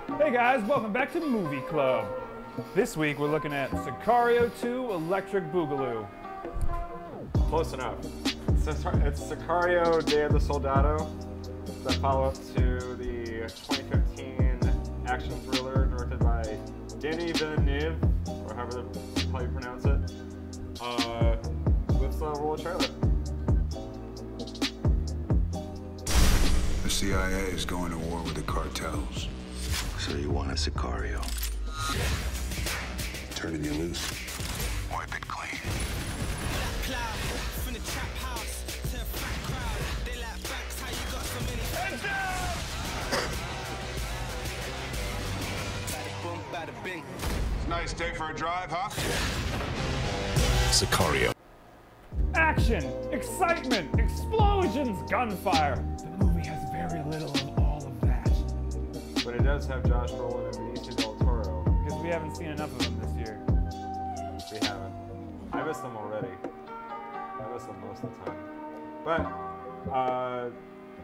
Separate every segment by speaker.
Speaker 1: Hey guys, welcome back to Movie Club. This week we're looking at Sicario 2 Electric Boogaloo.
Speaker 2: Close enough. It's Sicario Day of the Soldado. It's the follow-up to the 2015 action thriller directed by Denis Villeneuve, or however how you pronounce it. Let's roll a trailer.
Speaker 3: The CIA is going to war with the cartels.
Speaker 4: So you want a Sicario?
Speaker 3: Turning you loose. Wipe it clean. It's a nice day for a drive, huh?
Speaker 4: Sicario.
Speaker 1: Action, excitement, explosions, gunfire. The movie has very little of all of that.
Speaker 2: But it does have Josh Brolin and Benicio Del Toro.
Speaker 1: Because we haven't seen enough of them this year.
Speaker 2: We haven't. I miss them already. I miss them most of the time. But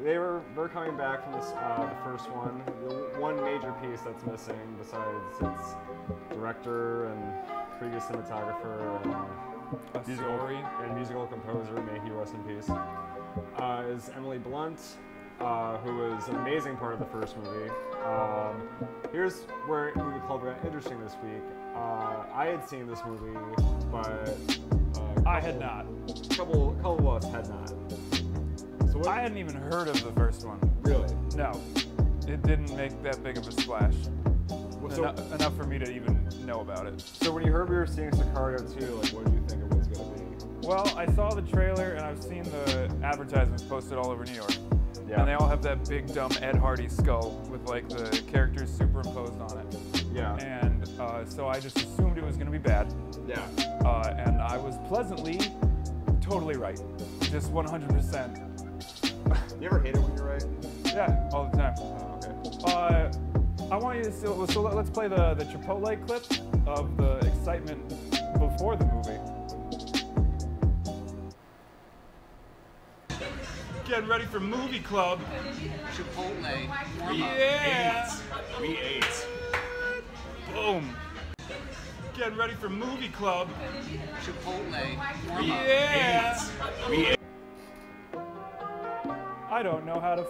Speaker 2: they're coming back from this the first one. The one major piece that's missing, besides its director and previous cinematographer and musical composer, may he rest in peace, is Emily Blunt, who was an amazing part of the first movie. Here's where Movie Club got interesting this week. I had seen this movie, but
Speaker 1: I had not.
Speaker 2: A couple of us had not. So
Speaker 1: I hadn't even heard of the first one.
Speaker 2: Really?
Speaker 1: No. It didn't make that big of a splash. Enough for me to even know about it.
Speaker 2: So when you heard we were seeing Sicario 2, like, what did you think it was going to be?
Speaker 1: Well, I saw the trailer and I've seen the advertisements posted all over New York.
Speaker 2: Yeah.
Speaker 1: And they all have that big dumb Ed Hardy skull with like the characters superimposed on it.
Speaker 2: Yeah.
Speaker 1: And so I just assumed it was going to be bad.
Speaker 2: Yeah.
Speaker 1: And I was pleasantly totally right. Just 100%.
Speaker 2: You ever hate it when you're right?
Speaker 1: Yeah, all the time.
Speaker 2: Oh, okay.
Speaker 1: I want you to still, so let's play the Chipotle clip of the excitement before the movie. Getting ready for Movie Club.
Speaker 5: Chipotle.
Speaker 1: Yeah.
Speaker 5: We ate.
Speaker 1: Boom. Getting ready for Movie Club.
Speaker 5: Chipotle.
Speaker 1: Yeah.
Speaker 5: We ate.
Speaker 1: I don't know how to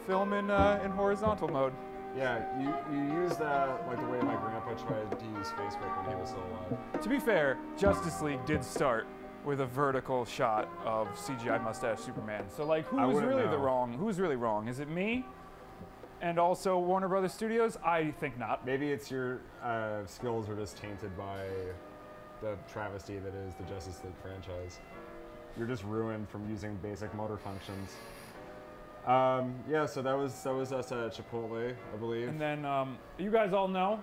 Speaker 1: film in horizontal mode.
Speaker 2: Yeah, you use that like the way my grandpa tried to use Facebook when he was still alive.
Speaker 1: To be fair, Justice League did start with a vertical shot of CGI mustache Superman. So like, who's really wrong? Who's really wrong? Is it me? And also Warner Brothers Studios? I think not.
Speaker 2: Maybe it's your skills are just tainted by the travesty that is the Justice League franchise. You're just ruined from using basic motor functions. Yeah, so that was us at Chipotle, I believe.
Speaker 1: And then you guys all know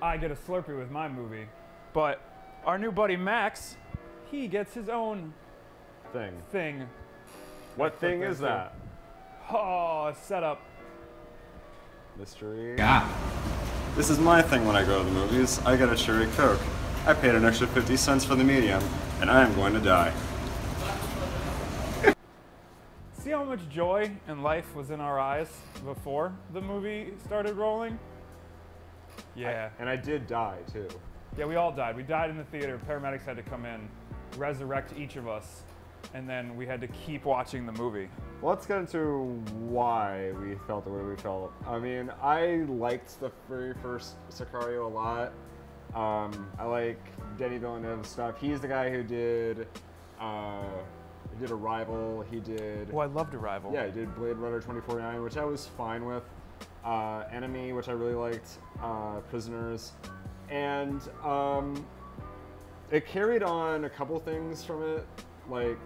Speaker 1: I get a Slurpee with my movie, but our new buddy Max, he gets his own thing.
Speaker 2: What thing is that?
Speaker 1: Oh, setup.
Speaker 2: Mystery.
Speaker 5: Yeah.
Speaker 2: This is my thing when I go to the movies. I get a cherry Coke. I paid an extra 50 cents for the medium, and I am going to die.
Speaker 1: See how much joy and life was in our eyes before the movie started rolling? Yeah.
Speaker 2: And I did die, too.
Speaker 1: Yeah, we all died. We died in the theater. Paramedics had to come in, resurrect each of us, and then we had to keep watching the movie.
Speaker 2: Well, let's get into why we felt the way we felt. I mean, I liked the very first Sicario a lot. I like Denis Villeneuve's stuff. He's the guy who did Arrival. He did...
Speaker 1: Oh, I loved Arrival.
Speaker 2: Yeah, he did Blade Runner 2049, which I was fine with. Enemy, which I really liked. Prisoners. And it carried on a couple things from it. Like,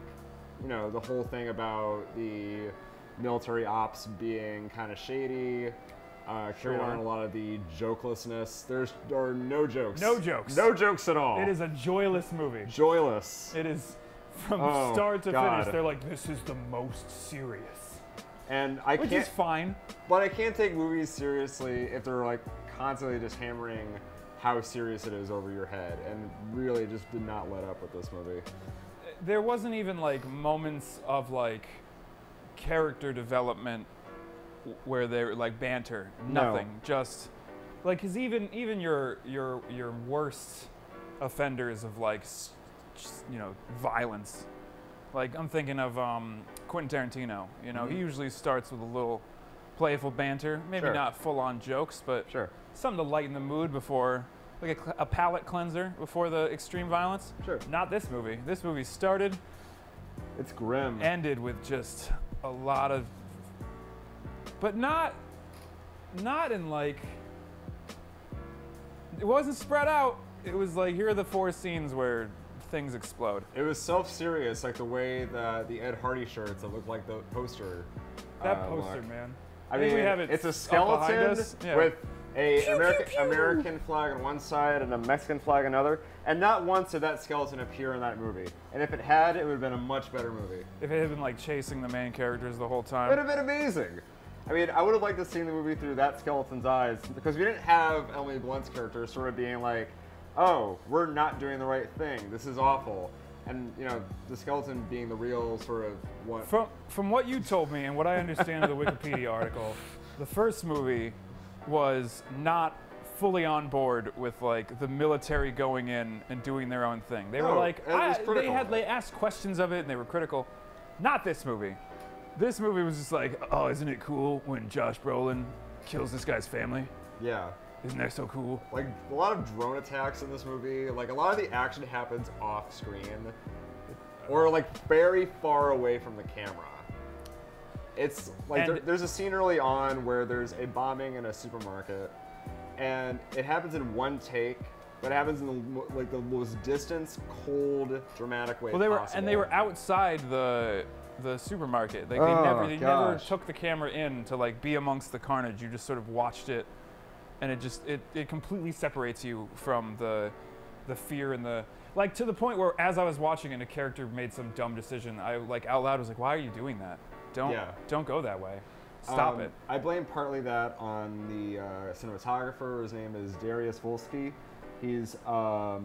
Speaker 2: you know, the whole thing about the military ops being kind of shady. Carried on a lot of the jokelessness. There are no jokes.
Speaker 1: No jokes.
Speaker 2: No jokes at all.
Speaker 1: It is a joyless movie.
Speaker 2: Joyless.
Speaker 1: It is from start to finish. They're like, this is the most serious.
Speaker 2: And
Speaker 1: Which is fine.
Speaker 2: But I can't take movies seriously if they're like constantly just hammering how serious it is over your head, and really just did not let up with this movie.
Speaker 1: There wasn't even like moments of like character development where they're like banter, nothing, just like, cause even your worst offenders of like, you know, violence. Like I'm thinking of Quentin Tarantino. You know, he usually starts with a little playful banter, maybe not full-on jokes, but something to lighten the mood before, like a palate cleanser before the extreme violence. Not this movie. This movie started.
Speaker 2: It's grim.
Speaker 1: Ended with just a lot of, but not in like. It wasn't spread out. It was like, here are the 4 scenes where things explode.
Speaker 2: It was self-serious, like the way that the Ed Hardy shirts that looked like the poster.
Speaker 1: That poster, man.
Speaker 2: I mean,
Speaker 1: we have it
Speaker 2: it's a skeleton with a
Speaker 1: pew.
Speaker 2: American flag on one side and a Mexican flag on another. And not once did that skeleton appear in that movie. And if it had, it would have been a much better movie.
Speaker 1: If it had been like chasing the main characters the whole time.
Speaker 2: It would have been amazing. I mean, I would have liked to see the movie through that skeleton's eyes, because we didn't have Emily Blunt's character sort of being like, oh, we're not doing the right thing. This is awful. And, you know, the skeleton being the real sort of what...
Speaker 1: From what you told me and what I understand of the Wikipedia article, the first movie was not fully on board with, like, the military going in and doing their own thing. They were like, they asked questions of it and they were critical. Not this movie. This movie was just like, oh, isn't it cool when Josh Brolin kills this guy's family?
Speaker 2: Yeah.
Speaker 1: Isn't that so cool?
Speaker 2: Like, a lot of drone attacks in this movie. Like, a lot of the action happens off screen. Or, like, very far away from the camera. It's, like, there's a scene early on where there's a bombing in a supermarket. And it happens in one take, but it happens in, the most distant, cold, dramatic way possible.
Speaker 1: They were outside the supermarket. Like, they never took the camera in to, like, be amongst the carnage. You just sort of watched it. And it completely separates you from the fear and the, like, to the point where as I was watching and a character made some dumb decision, I like out loud was like, why are you doing that? Don't go that way. Stop it.
Speaker 2: I blame partly that on the cinematographer. His name is Dariusz Wolski. He's a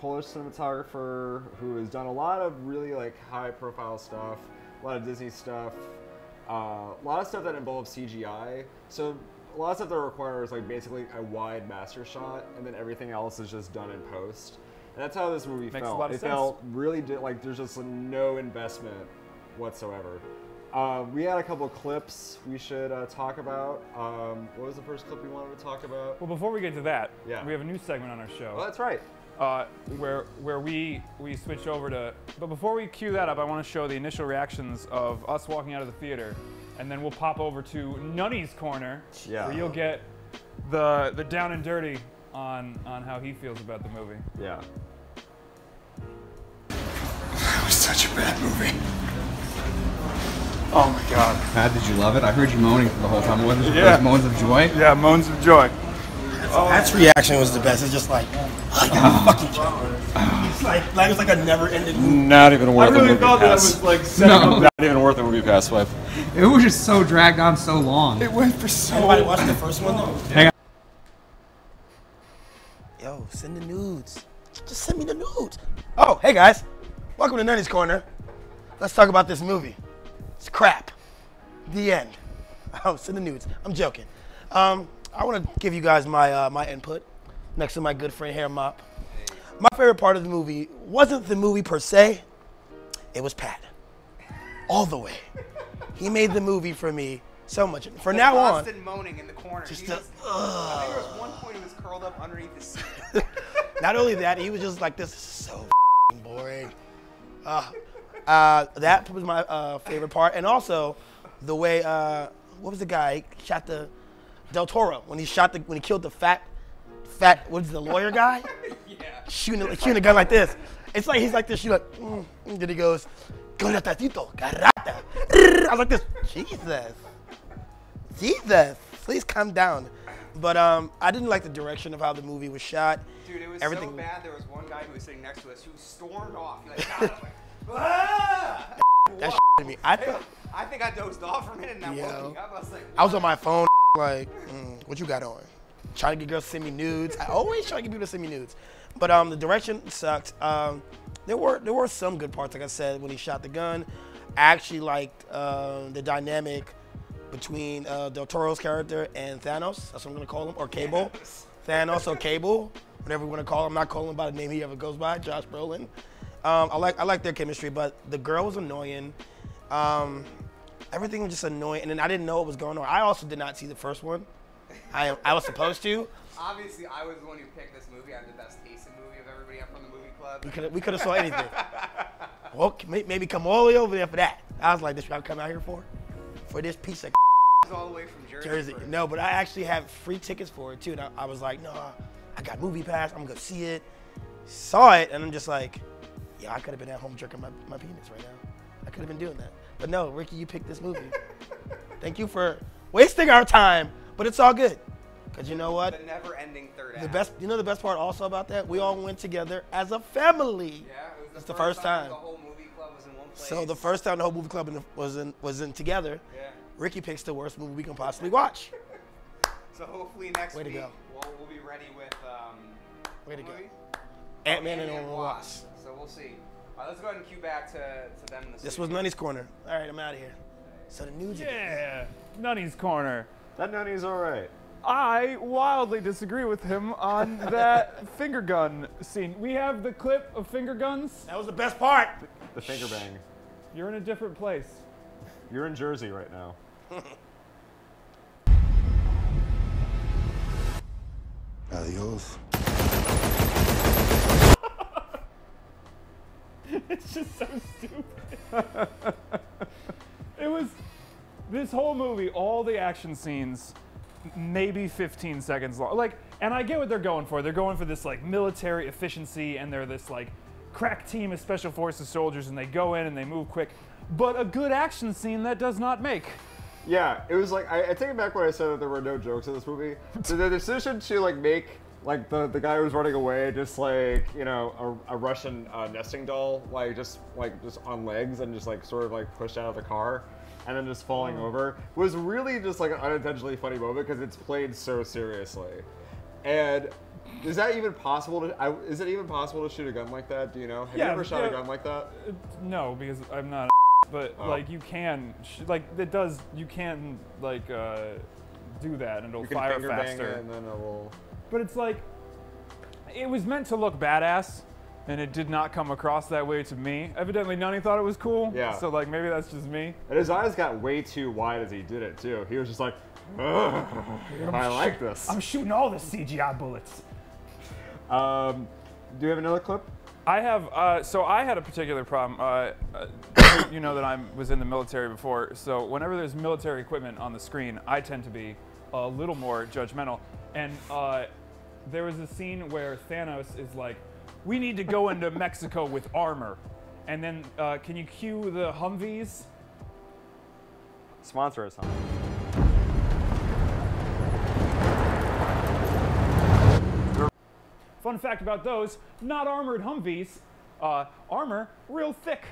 Speaker 2: Polish cinematographer who has done a lot of really like high profile stuff, a lot of Disney stuff, a lot of stuff that involves CGI. So a lot of stuff that requires like basically a wide master shot, and then everything else is just done in post. And that's how this movie
Speaker 1: Makes
Speaker 2: felt.
Speaker 1: A lot of
Speaker 2: it
Speaker 1: sense.
Speaker 2: felt really like there's just no investment whatsoever. We had a couple of clips we should talk about. What was the first clip we wanted to talk about?
Speaker 1: Well, before we get to that, we have a new segment on our show.
Speaker 2: Oh, that's right.
Speaker 1: Where we switch over to. But before we cue that up, I want to show the initial reactions of us walking out of the theater. And then we'll pop over to Nutty's Corner, where you'll get the down and dirty on how he feels about the movie.
Speaker 2: Yeah.
Speaker 3: It was such a bad movie.
Speaker 1: Oh my God.
Speaker 6: Matt, did you love it? I heard you moaning for the whole time. What was it? Moans of joy?
Speaker 1: Yeah, moans of joy.
Speaker 7: Matt's reaction was the best. It's just like, fucking joke. It's like it was like a never-ending movie.
Speaker 2: Not even worth
Speaker 1: I really thought that was like
Speaker 2: not even worth a movie pass with.
Speaker 6: It was just so dragged on so long.
Speaker 1: It went for so long.
Speaker 7: Anybody watch the first one though?
Speaker 6: Hang on.
Speaker 7: Yo, send the nudes. Just send me the nudes. Oh, hey guys. Welcome to Nutty's Corner. Let's talk about this movie. It's crap. The end. Oh, send the nudes. I'm joking. I want to give you guys my my input next to my good friend Hair Mop. My favorite part of the movie wasn't the movie per se. It was Pat. All the way. He made the movie for me so much. From now on.
Speaker 5: Constant moaning in the corner.
Speaker 7: Just
Speaker 5: I think there was one point he was curled up underneath the seat.
Speaker 7: Not only that, he was just like, this is so boring. That was my favorite part. And also, the way, what was the guy? He shot the Del Toro when he killed the fat, what is the lawyer guy?
Speaker 5: Yeah.
Speaker 7: Shooting a gun like this. It's like he's like this. She's like, then he goes, "Coratatito, garata." I was like this. Jesus, please calm down. But I didn't like the direction of how the movie was shot.
Speaker 5: Dude, it was
Speaker 7: Everything.
Speaker 5: so bad. There was one guy who was sitting next to us who stormed off. He ah!
Speaker 7: That to me. I
Speaker 5: think I dozed off for a minute and I woke up. I was like,
Speaker 7: I was on my phone like, what you got on? Trying to get girls to send me nudes. I always try to get people to send me nudes. But the direction sucked. There were some good parts, like I said, when he shot the gun. I actually liked the dynamic between Del Toro's character and Thanos. That's what I'm gonna call him, or Cable. Yes. Thanos or Cable, whatever we want to call him. I'm not calling him by the name he ever goes by, Josh Brolin. I like their chemistry, but the girl was annoying. Everything was just annoying, and then I didn't know what was going on. I also did not see the first one. I was supposed to.
Speaker 5: Obviously, I was the one who picked this movie. I have the best taste in movie of everybody up from the movie club.
Speaker 7: We could have saw anything. Well, maybe come all the way over there for that. I was like, this is what I come out here for this piece of
Speaker 5: all the way from
Speaker 7: Jersey. No, but I actually have free tickets for it too. And I was like, no, I got Movie Pass. I'm gonna go see it. Saw it, and I'm just like, yeah, I could have been at home jerking my penis right now. I could have been doing that. But no, Ricky, you picked this movie. Thank you for wasting our time, but it's all good. Cause you know what?
Speaker 5: The never-ending third act.
Speaker 7: You know the best part also about that? We all went together as a family.
Speaker 5: Yeah, it was
Speaker 7: the first time.
Speaker 5: The whole movie club was in one place.
Speaker 7: So the first time the whole movie club was in together.
Speaker 5: Yeah.
Speaker 7: Ricky picks the worst movie we can possibly watch.
Speaker 5: So hopefully next week we'll be ready with
Speaker 7: Way to go. Ant-Man and the Wasp.
Speaker 5: So we'll see. All right, let's go ahead and cue back to them in the
Speaker 7: This was Nunny's Corner. All right, I'm out of here. So the news.
Speaker 1: Yeah, Nunny's Corner.
Speaker 2: That Nunny's all right.
Speaker 1: I wildly disagree with him on that finger gun scene. We have the clip of finger guns.
Speaker 7: That was the best part.
Speaker 2: The finger bang.
Speaker 1: You're in a different place.
Speaker 2: You're in Jersey right now.
Speaker 3: Adios.
Speaker 1: It's just so stupid. It was this whole movie, all the action scenes, maybe 15 seconds long. Like, and I get what they're going for. They're going for this like military efficiency, and they're this like crack team of special forces soldiers, and they go in and they move quick. But a good action scene that does not make.
Speaker 2: Yeah, it was like I take it back when I said that there were no jokes in this movie. So the decision to like make like the guy who was running away just like, you know, a Russian nesting doll, like just on legs and just like sort of like pushed out of the car and then just falling over was really just like an unintentionally funny moment because it's played so seriously. And is that even possible to? Is it even possible to shoot a gun like that? Do you know? Have you ever shot a gun like that?
Speaker 1: No, because I'm not. But like you can, like it does. You can like do that, and it'll fire
Speaker 2: finger
Speaker 1: faster.
Speaker 2: Bang it and then it will.
Speaker 1: But it's like it was meant to look badass, and it did not come across that way to me. Evidently, Nunny thought it was cool.
Speaker 2: Yeah.
Speaker 1: So like maybe that's just me.
Speaker 2: And his eyes got way too wide as he did it too. He was just like, ugh, I like this.
Speaker 1: I'm shooting all the CGI bullets.
Speaker 2: Do you have another clip?
Speaker 1: I have, so I had a particular problem. You know that I was in the military before, so whenever there's military equipment on the screen, I tend to be a little more judgmental. And there was a scene where Thanos is like, we need to go into Mexico with armor. And then, can you cue the Humvees?
Speaker 2: Sponsor us, huh?
Speaker 1: Fun fact about those, not armored Humvees, armor real thick.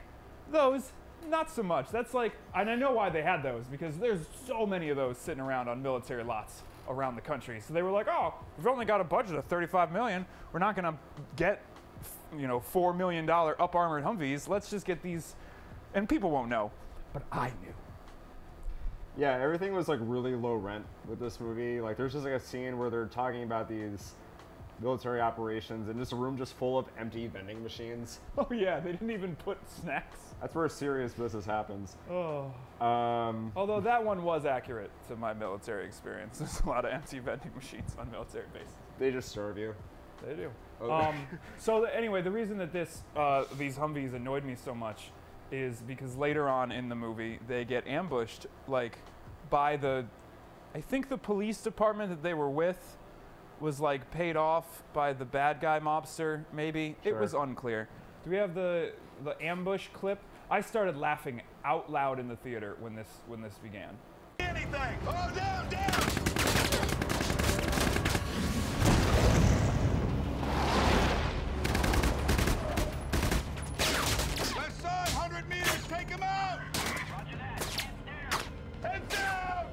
Speaker 1: Those, not so much. That's like, and I know why they had those, because there's so many of those sitting around on military lots around the country. So they were like, oh, we've only got a budget of $35 million. We're not gonna get, you know, $4 million up armored Humvees. Let's just get these, and people won't know, but I knew.
Speaker 2: Yeah, everything was like really low rent with this movie. Like there's just like a scene where they're talking about these military operations and just a room just full of empty vending machines.
Speaker 1: Oh yeah, they didn't even put snacks.
Speaker 2: That's where serious business happens.
Speaker 1: Oh. Although that one was accurate to my military experience. There's a lot of empty vending machines on military bases.
Speaker 2: They just serve you.
Speaker 1: They do.
Speaker 2: Okay.
Speaker 1: So anyway, the reason that these Humvees annoyed me so much is because later on in the movie they get ambushed like by I think the police department that they were with was like paid off by the bad guy mobster, maybe.
Speaker 2: Sure.
Speaker 1: It was unclear. Do we have the ambush clip? I started laughing out loud in the theater when this began.
Speaker 8: Anything! Oh, down, down! Left side, 100 meters, take him out! Roger that, heads down!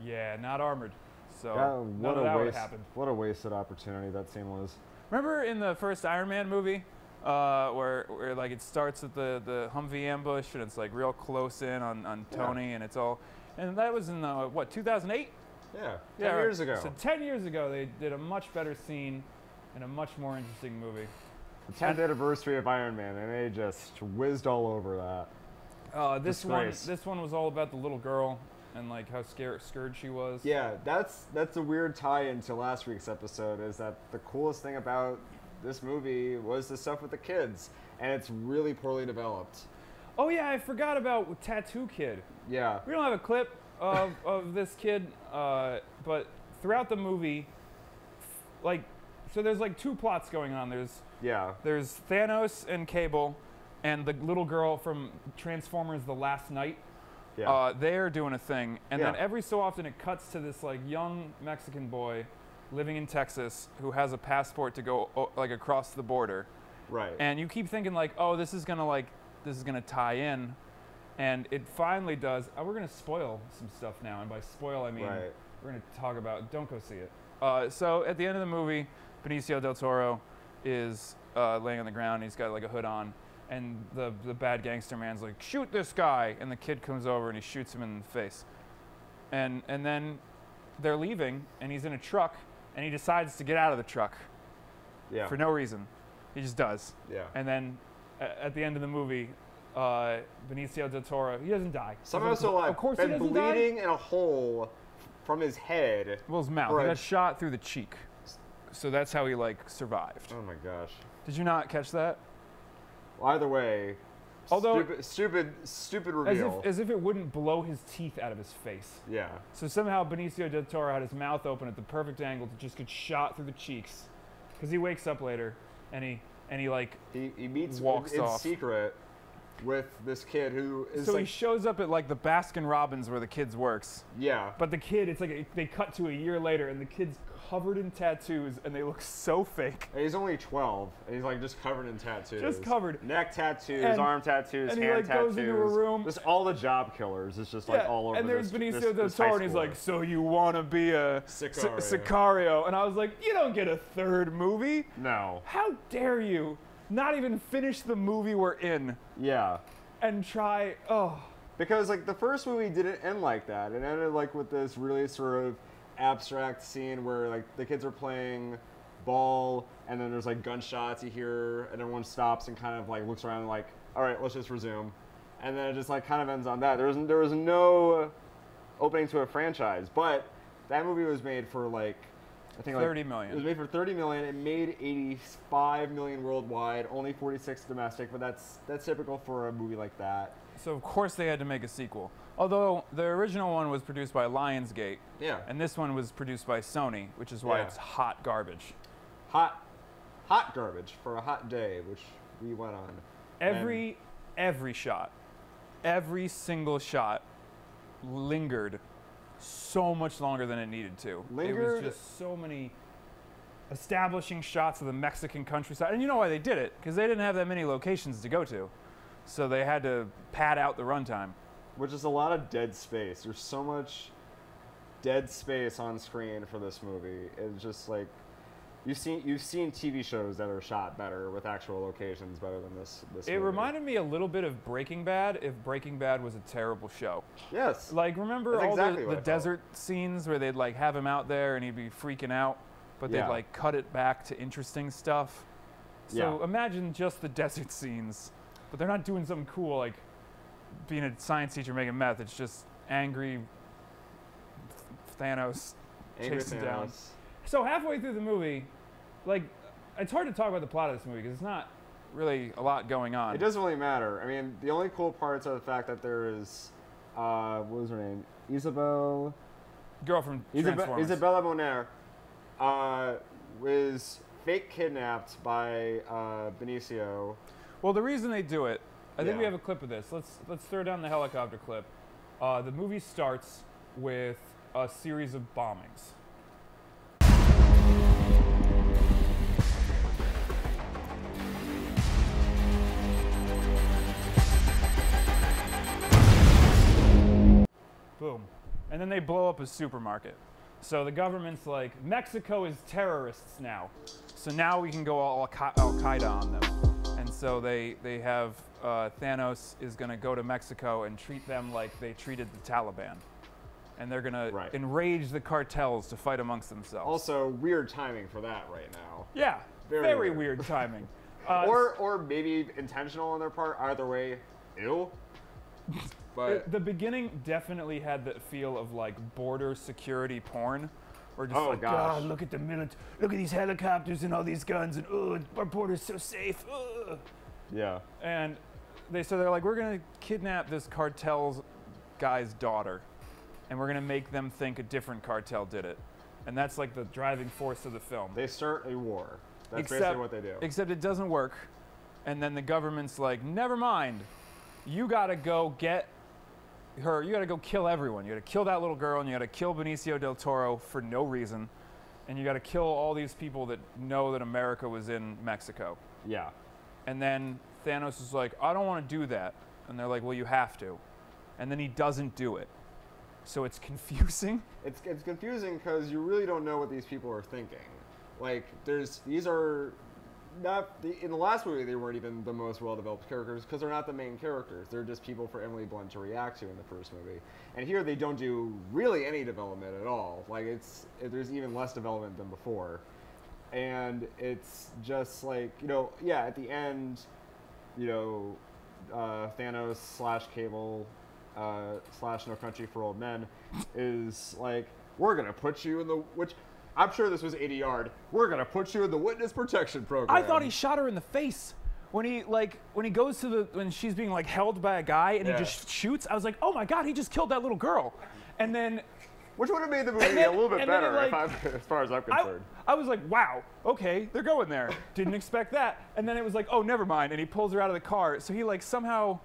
Speaker 1: Yeah, not armored. So
Speaker 2: Yeah,
Speaker 1: none of that would happen.
Speaker 2: What a wasted opportunity that scene was.
Speaker 1: Remember in the first Iron Man movie, where like it starts with the Humvee ambush and it's like real close in on Tony and it's all, and that was in what, 2008?
Speaker 2: Yeah, 10 years ago.
Speaker 1: So 10 years ago they did a much better scene and a much more interesting movie.
Speaker 2: The 10th anniversary of Iron Man, and they just whizzed all over that.
Speaker 1: This one was all about the little girl and like how scared she was.
Speaker 2: Yeah, that's a weird tie-in to last week's episode. Is that the coolest thing about this movie was the stuff with the kids, and it's really poorly developed.
Speaker 1: Oh yeah, I forgot about Tattoo Kid.
Speaker 2: Yeah.
Speaker 1: We don't have a clip of this kid, but throughout the movie, like, so there's like two plots going on. There's Thanos and Cable, and the little girl from Transformers: The Last Night.
Speaker 2: Yeah.
Speaker 1: They're doing a thing, and then every so often it cuts to this like young Mexican boy living in Texas who has a passport to go like across the border.
Speaker 2: Right.
Speaker 1: And you keep thinking like, oh, this is gonna tie in, and it finally does. We're gonna spoil some stuff now, and by spoil I mean we're gonna talk about. Don't go see it. So at the end of the movie, Benicio Del Toro is laying on the ground. He's got like a hood on, and the bad gangster man's like, shoot this guy, and the kid comes over and he shoots him in the face. And then they're leaving, and he's in a truck, and he decides to get out of the truck.
Speaker 2: Yeah.
Speaker 1: For no reason. He just does.
Speaker 2: Yeah.
Speaker 1: And then at the end of the movie, Benicio Del Toro, he doesn't die.
Speaker 2: Somehow so like
Speaker 1: of course
Speaker 2: been
Speaker 1: he doesn't
Speaker 2: bleeding
Speaker 1: die.
Speaker 2: in a hole from his head.
Speaker 1: Well, his mouth. He got shot through the cheek. So that's how he like survived.
Speaker 2: Oh my gosh.
Speaker 1: Did you not catch that?
Speaker 2: Well, either way,
Speaker 1: although
Speaker 2: stupid reveal.
Speaker 1: As if it wouldn't blow his teeth out of his face.
Speaker 2: Yeah.
Speaker 1: So somehow Benicio Del Toro had his mouth open at the perfect angle to just get shot through the cheeks, because he wakes up later and he like
Speaker 2: he meets
Speaker 1: walks
Speaker 2: in
Speaker 1: off
Speaker 2: secret with this kid who is
Speaker 1: so
Speaker 2: like,
Speaker 1: he shows up at like the Baskin Robbins where the kids works.
Speaker 2: Yeah.
Speaker 1: But the kid, it's like they cut to a year later and the kid's covered in tattoos and they look so fake.
Speaker 2: And he's only 12 and he's like just covered in tattoos.
Speaker 1: Just covered.
Speaker 2: Neck tattoos,
Speaker 1: and,
Speaker 2: arm tattoos,
Speaker 1: and
Speaker 2: hand
Speaker 1: he like
Speaker 2: tattoos.
Speaker 1: goes into a room.
Speaker 2: Just all the job killers. It's just like all over.
Speaker 1: And there's Benicio Del Toro and he's like, so you want to be a Sicario? And I was like, you don't get a third movie.
Speaker 2: No.
Speaker 1: How dare you not even finish the movie we're in?
Speaker 2: Yeah.
Speaker 1: And try,
Speaker 2: Because like the first movie didn't end like that. It ended like with this really sort of abstract scene where like the kids are playing ball and then there's like gunshots you hear and everyone stops and kind of like looks around and like, all right, let's just resume. And then it just like kind of ends on that. There was no opening to a franchise, but that movie was made for like, I think
Speaker 1: 30 million.
Speaker 2: It was made for 30 million. It made 85 million worldwide, only 46 domestic, but that's typical for a movie like that.
Speaker 1: So of course they had to make a sequel. Although the original one was produced by Lionsgate.
Speaker 2: Yeah.
Speaker 1: And this one was produced by Sony, which is why it's hot garbage.
Speaker 2: Hot garbage for a hot day, which we went on.
Speaker 1: Every shot, every single shot lingered so much longer than it needed to. It was just so many establishing shots of the Mexican countryside. And you know why they did it? Because they didn't have that many locations to go to. So they had to pad out the runtime.
Speaker 2: Which is a lot of dead space. There's so much dead space on screen for this movie. It's just like, you've seen TV shows that are shot better with actual locations better than this movie.
Speaker 1: It reminded me a little bit of Breaking Bad if Breaking Bad was a terrible show.
Speaker 2: Yes.
Speaker 1: Like, remember all the desert scenes where they'd like have him out there and he'd be freaking out, but they'd like cut it back to interesting stuff. So imagine just the desert scenes, but they're not doing something cool like being a science teacher making meth. It's just angry Thanos chasing down. So halfway through the movie, like, it's hard to talk about the plot of this movie because it's not really a lot going on.
Speaker 2: It doesn't really matter. I mean, the only cool parts are the fact that there is, what was her name? Isabel?
Speaker 1: Girl from Transformers.
Speaker 2: Isabella Moner was fake kidnapped by Benicio.
Speaker 1: Well, the reason they do it, I think we have a clip of this. Let's throw down the helicopter clip. The movie starts with a series of bombings. Boom. And then they blow up a supermarket. So the government's like, Mexico is terrorists now. So now we can go all Al-Qaeda on them. so they have Thanos is going to go to Mexico and treat them like they treated the Taliban. And they're going to enrage the cartels to fight amongst themselves.
Speaker 2: Also, weird timing for that right now.
Speaker 1: Yeah, very weird timing.
Speaker 2: Or maybe intentional on their part. Either way, ew. But
Speaker 1: the beginning definitely had the feel of like border security porn. Or just like,
Speaker 2: gosh.
Speaker 1: God, look at the look at these helicopters and all these guns, and our border's so safe.
Speaker 2: Yeah.
Speaker 1: And they're like, we're gonna kidnap this cartel's guy's daughter, and we're gonna make them think a different cartel did it, and that's like the driving force of the film.
Speaker 2: They start a war. That's basically what they do.
Speaker 1: Except it doesn't work, and then the government's like, never mind, you gotta go get her. You gotta go kill everyone. You gotta kill that little girl, and you gotta kill Benicio Del Toro for no reason, and you gotta kill all these people that know that America was in Mexico.
Speaker 2: Yeah.
Speaker 1: And then Thanos is like, I don't want to do that, and they're like, well, you have to, and then he doesn't do it. So it's confusing.
Speaker 2: It's confusing because you really don't know what these people are thinking. Like, these are not in the last movie they weren't even the most well-developed characters because they're not the main characters. They're just people for Emily Blunt to react to in the first movie. And here they don't do really any development at all. Like there's even less development than before. And it's just like, at the end, Thanos / Cable / No Country for Old Men is like, we're gonna put you in which I'm sure this was 80 yard. We're gonna put you in the witness protection program.
Speaker 1: I thought he shot her in the face when he goes to when she's being like held by a guy and he just shoots. I was like, oh my God, he just killed that little girl. And then,
Speaker 2: which would have made the movie a little bit better as far as I'm concerned.
Speaker 1: I was like, wow, okay, they're going there. Didn't expect that. And then it was like, oh, never mind. And he pulls her out of the car. So he like somehow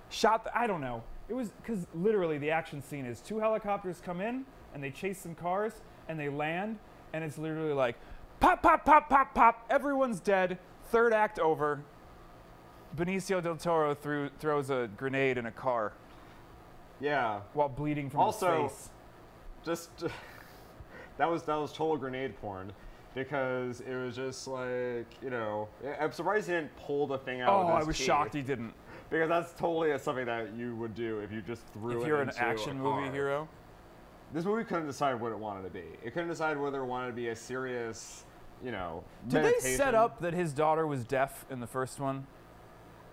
Speaker 1: shot. I don't know. It was because literally the action scene is 2 helicopters come in and they chase some cars and they land. And it's literally like, pop, pop, pop, pop, pop. Everyone's dead. Third act over. Benicio Del Toro throws a grenade in a car.
Speaker 2: Yeah.
Speaker 1: While bleeding from his face.
Speaker 2: Just that was total grenade porn, because it was just like, I'm surprised he didn't pull the thing out.
Speaker 1: Oh, I was shocked he didn't.
Speaker 2: Because that's totally something that you would do if you just threw it into a car.
Speaker 1: If you're an action movie hero.
Speaker 2: This movie couldn't decide what it wanted to be. It couldn't decide whether it wanted to be a serious,
Speaker 1: Did
Speaker 2: meditation.
Speaker 1: they set up that his daughter was deaf in the first one?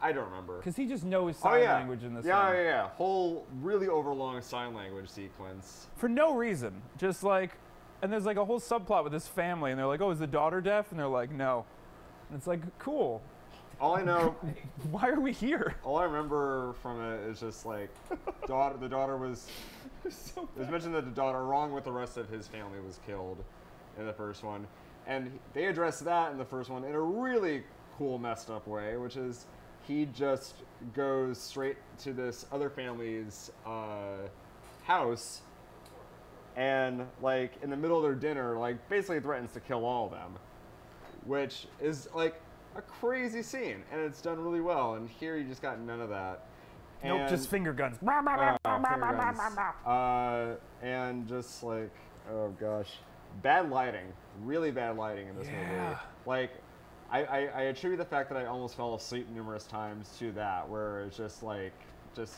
Speaker 2: I don't remember.
Speaker 1: Because he just knows sign language in this one.
Speaker 2: Yeah. Whole really overlong sign language sequence.
Speaker 1: For no reason. Just like, and there's like a whole subplot with this family, and they're like, oh, is the daughter deaf? And they're like, no. And it's like, cool.
Speaker 2: All I know.
Speaker 1: Why are we here?
Speaker 2: All I remember from it is just like, the daughter was. It was mentioned that the daughter, along with the rest of his family, was killed in the first one. And they addressed that in the first one in a really cool, messed up way, which is he just goes straight to this other family's house and, like, in the middle of their dinner, like, basically threatens to kill all of them, which is, like, a crazy scene. And it's done really well. And here you just got none of that.
Speaker 1: Nope, just finger guns.
Speaker 2: And just like, oh gosh, bad lighting, really bad lighting in this movie. Like, I attribute the fact that I almost fell asleep numerous times to that, where it's just like, just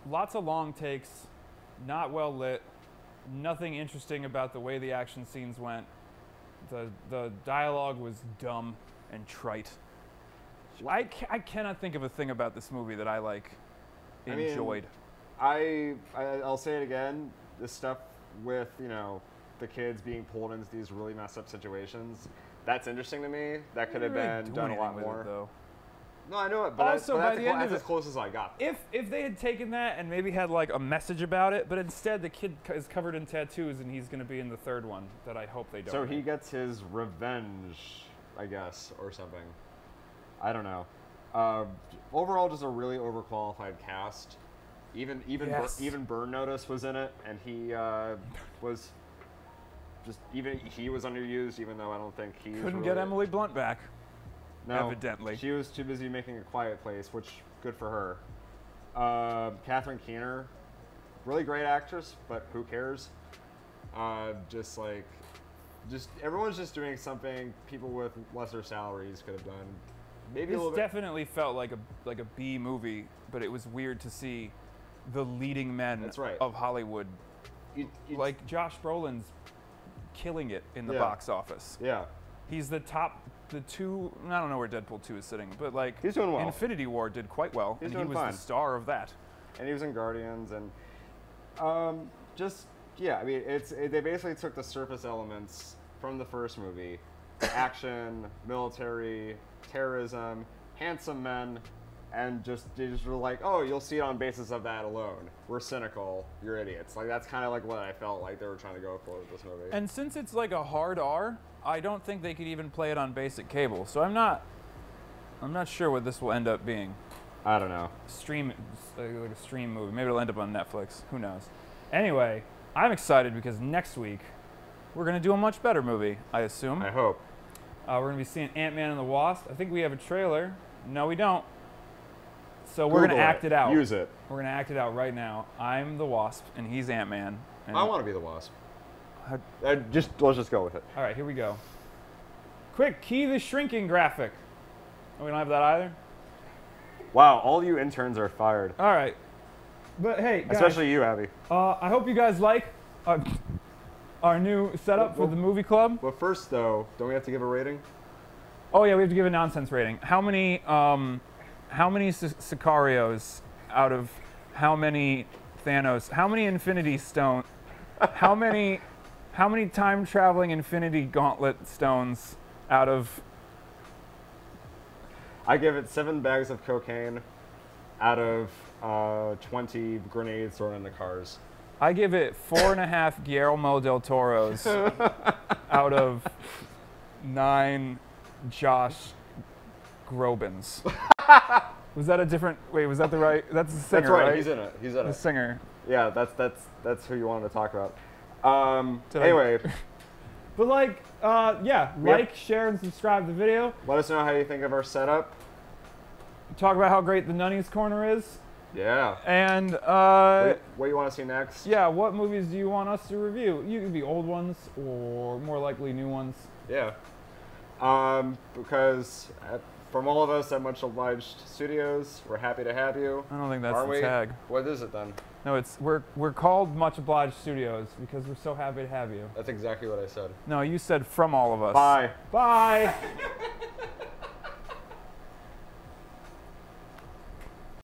Speaker 1: lots of long takes, not well lit, nothing interesting about the way the action scenes went. The dialogue was dumb and trite. I cannot think of a thing about this movie that I enjoyed.
Speaker 2: I'll say it again. This stuff with the kids being pulled into these really messed up situations, that's interesting to me. That could have been done a lot more.
Speaker 1: Though.
Speaker 2: No, I know it, but
Speaker 1: also
Speaker 2: that's as close as I got.
Speaker 1: If they had taken that and maybe had like a message about it, but instead the kid is covered in tattoos and he's going to be in the third one that I hope they don't.
Speaker 2: So he gets his revenge, I guess, or something. I don't know. Overall, just a really overqualified cast. Even Burn Notice was in it, and he was underused. Even though I don't think he
Speaker 1: couldn't get Emily Blunt back.
Speaker 2: No,
Speaker 1: evidently
Speaker 2: she was too busy making A Quiet Place, which good for her. Catherine Keener, really great actress, but who cares? Just like just everyone's just doing something people with lesser salaries could have done. Maybe a
Speaker 1: This
Speaker 2: little bit.
Speaker 1: definitely felt like a B movie, but it was weird to see the leading men
Speaker 2: That's right.
Speaker 1: of Hollywood. Like Josh Brolin's killing it in the box office.
Speaker 2: Yeah.
Speaker 1: He's the two. I don't know where Deadpool 2 is sitting, but like
Speaker 2: He's doing well.
Speaker 1: Infinity War did quite well,
Speaker 2: He's
Speaker 1: and
Speaker 2: doing
Speaker 1: he was
Speaker 2: fine.
Speaker 1: the star of that.
Speaker 2: And he was in Guardians, and I mean, they basically took the surface elements from the first movie: action, military, terrorism, handsome men, and they just were like, oh, you'll see it on basis of that alone. We're cynical, you're idiots. Like that's kind of like what I felt like they were trying to go for with this movie.
Speaker 1: And since it's like a hard R, I don't think they could even play it on basic cable. So I'm not sure what this will end up being.
Speaker 2: I don't know.
Speaker 1: Like a stream movie. Maybe it'll end up on Netflix. Who knows? Anyway, I'm excited because next week we're gonna do a much better movie, I assume.
Speaker 2: I hope.
Speaker 1: We're gonna be seeing Ant-Man and the Wasp. I think we have a trailer. No, we don't. So we're gonna act it out.
Speaker 2: Use it.
Speaker 1: We're gonna act it out right now. I'm the Wasp and he's Ant-Man.
Speaker 2: I want to be the Wasp. Let's just go with it.
Speaker 1: All right, here we go. Quick, key the shrinking graphic. Oh, we don't have that either?
Speaker 2: Wow, all you interns are fired.
Speaker 1: All right. But hey, guys,
Speaker 2: Especially you, Abby.
Speaker 1: I hope you guys like our new setup for the movie club.
Speaker 2: But first, though, don't we have to give a rating?
Speaker 1: Oh yeah, we have to give a nonsense rating. How many Sicarios out of how many Thanos? How many Infinity Stone? How many time traveling Infinity Gauntlet stones out of?
Speaker 2: I give it 7 bags of cocaine out of 20 grenades thrown into cars.
Speaker 1: I give it 4.5 Guillermo del Toros out of 9 Josh Grobins. Was that a different? Wait, was that the right? That's the singer,
Speaker 2: That's right.
Speaker 1: right?
Speaker 2: He's in it. He's in
Speaker 1: The
Speaker 2: it.
Speaker 1: singer.
Speaker 2: Yeah, that's who you wanted to talk about. Anyway,
Speaker 1: But like, like, share, and subscribe to the video.
Speaker 2: let us know how you think of our setup.
Speaker 1: Talk about how great the Nunnies Corner is.
Speaker 2: Yeah.
Speaker 1: And
Speaker 2: What you want to see next?
Speaker 1: yeah, what movies do you want us to review? You could be old ones or more likely new ones.
Speaker 2: Yeah. Because from all of us at Much Obliged Studios, we're happy to have you.
Speaker 1: I don't think that's
Speaker 2: Aren't
Speaker 1: the
Speaker 2: we?
Speaker 1: tag.
Speaker 2: What is it then?
Speaker 1: No, it's we're called Much Obliged Studios because we're so happy to have you.
Speaker 2: That's exactly what I said.
Speaker 1: No, you said from all of us.
Speaker 2: Bye.
Speaker 1: Bye.